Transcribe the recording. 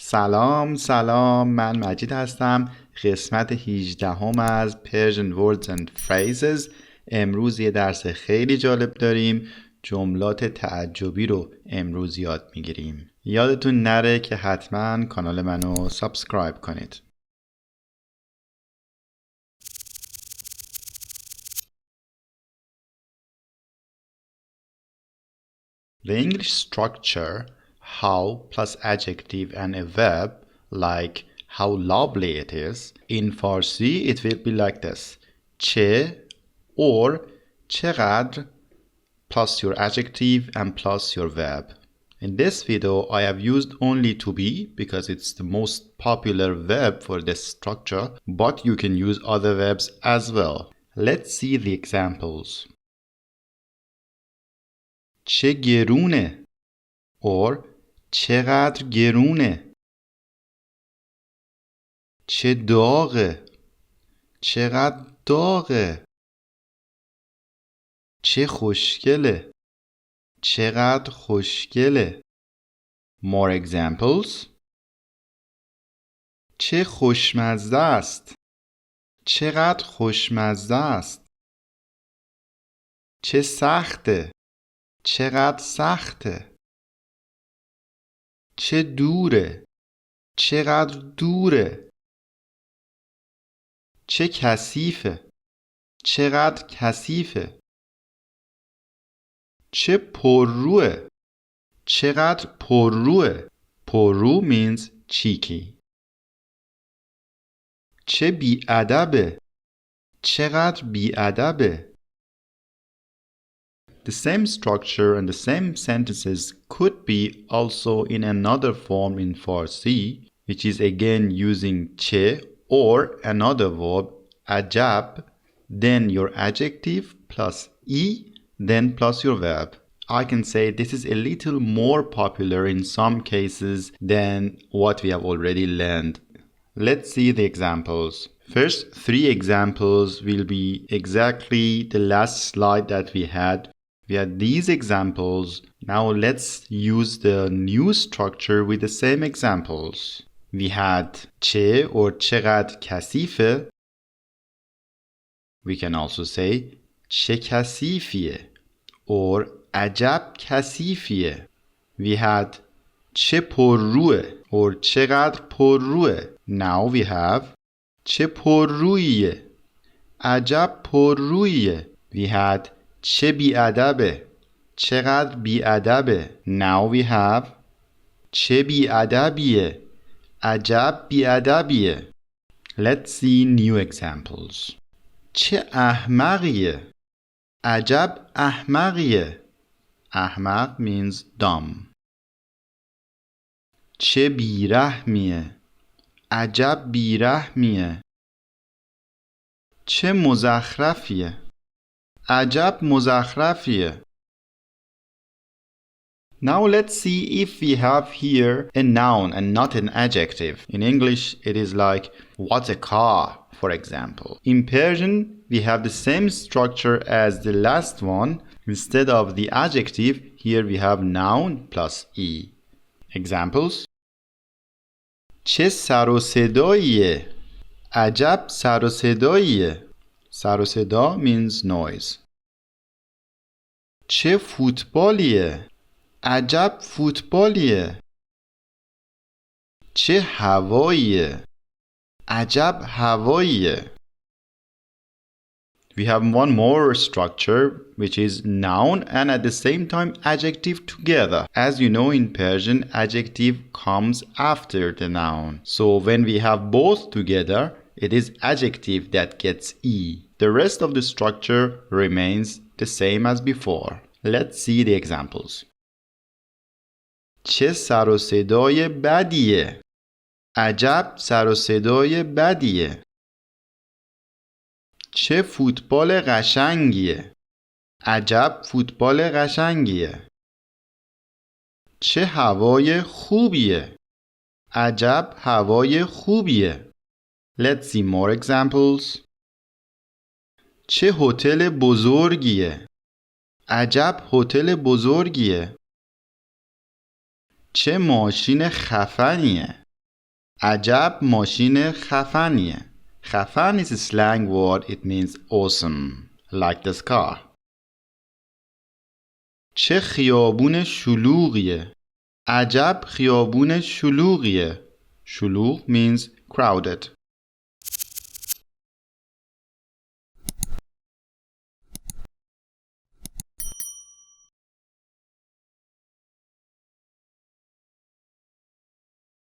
سلام من مجید هستم. قسمت 18 از Persian Words and Phrases. امروز یه درس خیلی جالب داریم. جملات تعجبی رو امروز یاد میگیریم. یادتون نره که حتما کانال منو سابسکرایب کنید. The English structure how plus adjective and a verb like how lovely it is. In Farsi it will be like this. چه or چقدر plus your adjective and plus your verb. In this video I have used only to be because it's the most popular verb for this structure, but you can use other verbs as well. Let's see the examples. چه گرونه or چقدر گرونه. چه داغه چقدر داغه. چه خوشگله چقدر خوشگله. More examples. چه خوشمزه است چقدر خوشمزه است. چه سخته چقدر سخته. چه دوره چقدر دوره. چه کثیفه چقدر کثیفه. چه پرروه چقدر پرروه. پررو means cheeky. چه بی‌ادبه چقدر بی‌ادبه. The same structure and the same sentences could be also in another form in Farsi, which is again using che or another verb, ajab, then your adjective plus e, then plus your verb. I can say this is a little more popular in some cases than what we have already learned. Let's see the examples. First three examples will be exactly the last slide that we had. We had these examples. Now let's use the new structure with the same examples. We had چه or چقدر کثیفه. We can also say چه کثیفیه or عجب کثیفیه. We had چه پرروه or چقدر پرروه. Now we have چه پررویه عجب پررویه. We had چه بی‌ادبه چقدر بی‌ادبه. Now we have چه بی‌ادبیه عجب بی‌ادبیه. Let's see new examples. چه احمقیه عجب احمقیه. احمق means dumb. چه بیرحمیه عجب بیرحمیه. چه مزخرفیه عجب مزخرفیه. Now let's see if we have here a noun and not an adjective. In English it is like what a car, for example. In Persian we have the same structure as the last one. Instead of the adjective, here we have noun plus e. Examples. چه سر و صداییه عجب سر و صداییه. سر و صدا means noise. چه فوتبالیه عجب فوتبالیه. چه هواییه عجب هواییه. We have one more structure which is noun and at the same time adjective together. As you know, in Persian adjective comes after the noun. So when we have both together, it is adjective that gets e. The rest of the structure remains the same as before. Let's see the examples. چه سر و صدای بدیه عجب سر و صدای بدیه. چه فوتبال قشنگیه عجب فوتبال قشنگیه. چه هوای خوبیه عجب هوای خوبیه. Let's see more examples. چه هتل بزرگیه عجب هتل بزرگیه. چه ماشین خفنیه عجب ماشین خفنیه. خفن is a slang word. It means awesome, like this car. چه خیابون شلوغیه. عجب خیابون شلوغیه. شلوغ means crowded.